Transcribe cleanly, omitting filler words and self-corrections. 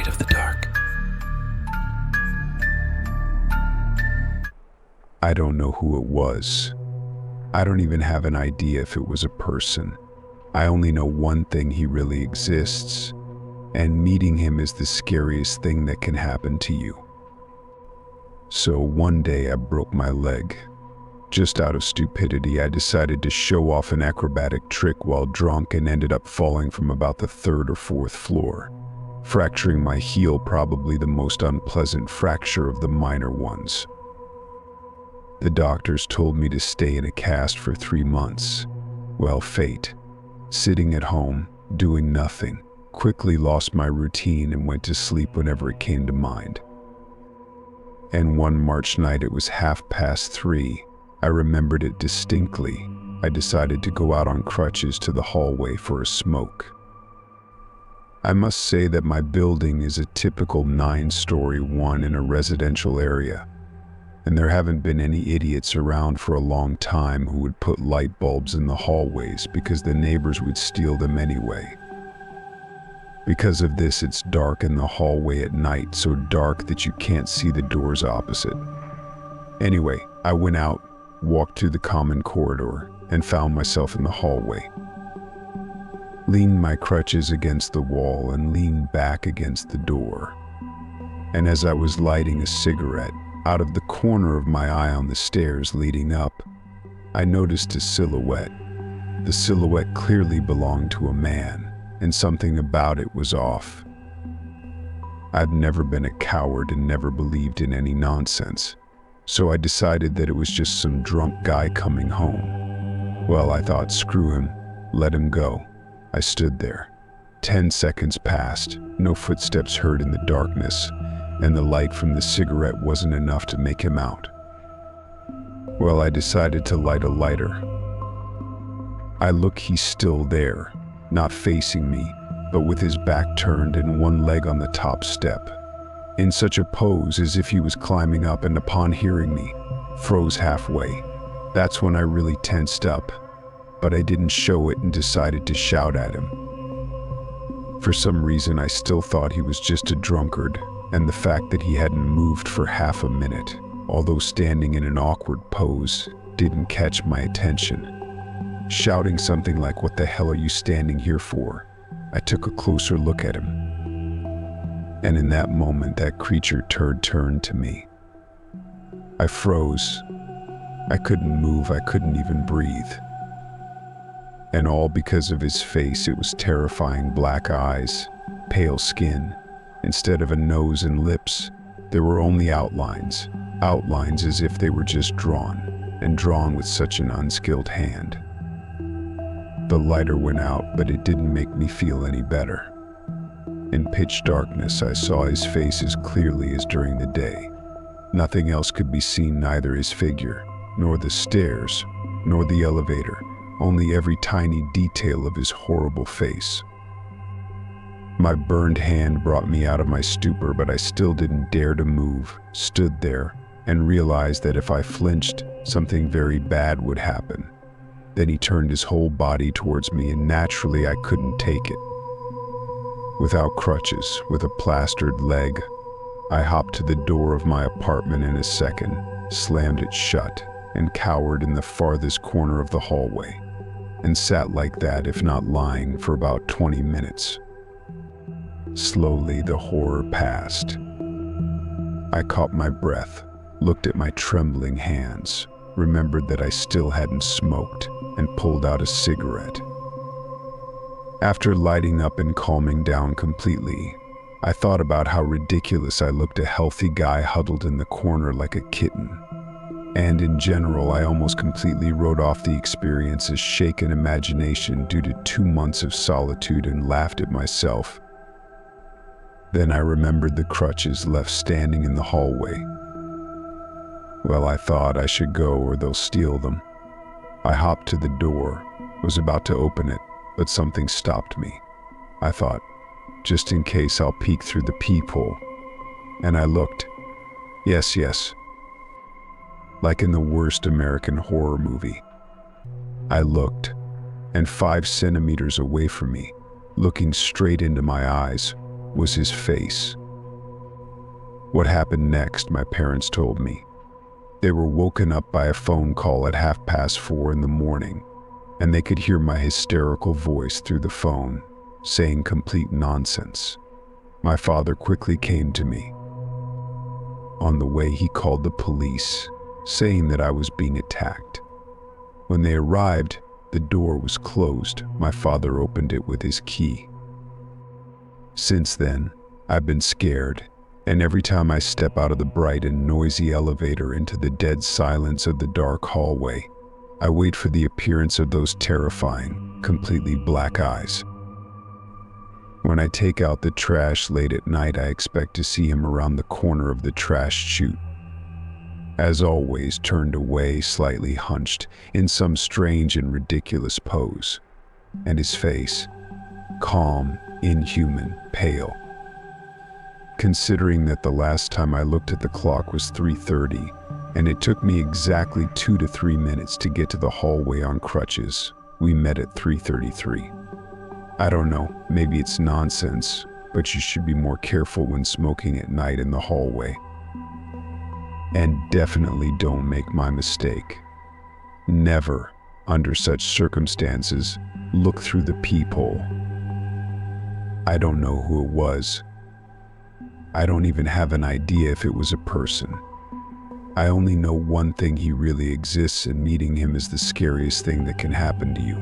afraid of the dark? I don't know who it was. I don't even have an idea if it was a person. I only know one thing: he really exists, and meeting him is the scariest thing that can happen to you. So one day I broke my leg. Just out of stupidity, I decided to show off an acrobatic trick while drunk and ended up falling from about the third or fourth floor, fracturing my heel, probably the most unpleasant fracture of the minor ones. The doctors told me to stay in a cast for 3 months. Well, fate. Sitting at home, doing nothing, quickly lost my routine and went to sleep whenever it came to mind. And one March night, it was 3:30. I remembered it distinctly. I decided to go out on crutches to the hallway for a smoke. I must say that my building is a typical 9-story one in a residential area, and there haven't been any idiots around for a long time who would put light bulbs in the hallways because the neighbors would steal them anyway. Because of this, it's dark in the hallway at night, so dark that you can't see the doors opposite. Anyway, I went out, walked through the common corridor, and found myself in the hallway. Leaned my crutches against the wall and leaned back against the door. And as I was lighting a cigarette, out of the corner of my eye on the stairs leading up, I noticed a silhouette. The silhouette clearly belonged to a man, and something about it was off. I've never been a coward and never believed in any nonsense, so I decided that it was just some drunk guy coming home. Well, I thought, screw him, let him go. I stood there. 10 seconds passed, no footsteps heard in the darkness, and the light from the cigarette wasn't enough to make him out. Well, I decided to light a lighter. I look, he's still there, not facing me, but with his back turned and one leg on the top step, in such a pose as if he was climbing up, and upon hearing me, froze halfway. That's when I really tensed up, but I didn't show it and decided to shout at him. For some reason, I still thought he was just a drunkard, and the fact that he hadn't moved for half a minute, although standing in an awkward pose, didn't catch my attention. Shouting something like, "What the hell are you standing here for?" I took a closer look at him. And in that moment, that creature turned to me. I froze. I couldn't move, I couldn't even breathe. And all because of his face. It was terrifying. Black eyes, pale skin. Instead of a nose and lips, there were only outlines. Outlines as if they were just drawn, and drawn with such an unskilled hand. The lighter went out, but it didn't make me feel any better. In pitch darkness, I saw his face as clearly as during the day. Nothing else could be seen, neither his figure, nor the stairs, nor the elevator, only every tiny detail of his horrible face. My burned hand brought me out of my stupor, but I still didn't dare to move, stood there, and realized that if I flinched, something very bad would happen. Then he turned his whole body towards me, and naturally I couldn't take it. Without crutches, with a plastered leg, I hopped to the door of my apartment in a second, slammed it shut, and cowered in the farthest corner of the hallway, and sat like that, if not lying, for about 20 minutes. Slowly, the horror passed. I caught my breath, looked at my trembling hands, remembered that I still hadn't smoked, and pulled out a cigarette. After lighting up and calming down completely, I thought about how ridiculous I looked, a healthy guy huddled in the corner like a kitten. And in general, I almost completely wrote off the experience as shaken imagination due to 2 months of solitude and laughed at myself. Then I remembered the crutches left standing in the hallway. Well, I thought I should go or they'll steal them. I hopped to the door, was about to open it, but something stopped me. I thought, just in case, I'll peek through the peephole. And I looked. Yes. Like in the worst American horror movie. I looked, and 5 centimeters away from me, looking straight into my eyes, was his face. What happened next, my parents told me. They were woken up by a phone call at 4:30 in the morning, and they could hear my hysterical voice through the phone, saying complete nonsense. My father quickly came to me. On the way, he called the police, saying that I was being attacked. When they arrived, the door was closed. My father opened it with his key. Since then, I've been scared, and every time I step out of the bright and noisy elevator into the dead silence of the dark hallway, I wait for the appearance of those terrifying, completely black eyes. When I take out the trash late at night, I expect to see him around the corner of the trash chute. As always, turned away, slightly hunched, in some strange and ridiculous pose. And his face, calm, inhuman, pale. Considering that the last time I looked at the clock was 3:30, and it took me exactly 2 to 3 minutes to get to the hallway on crutches, we met at 3:33. I don't know, maybe it's nonsense, but you should be more careful when smoking at night in the hallway. And definitely don't make my mistake. Never, under such circumstances, look through the peephole. I don't know who it was. I don't even have an idea if it was a person. I only know one thing: he really exists, and meeting him is the scariest thing that can happen to you.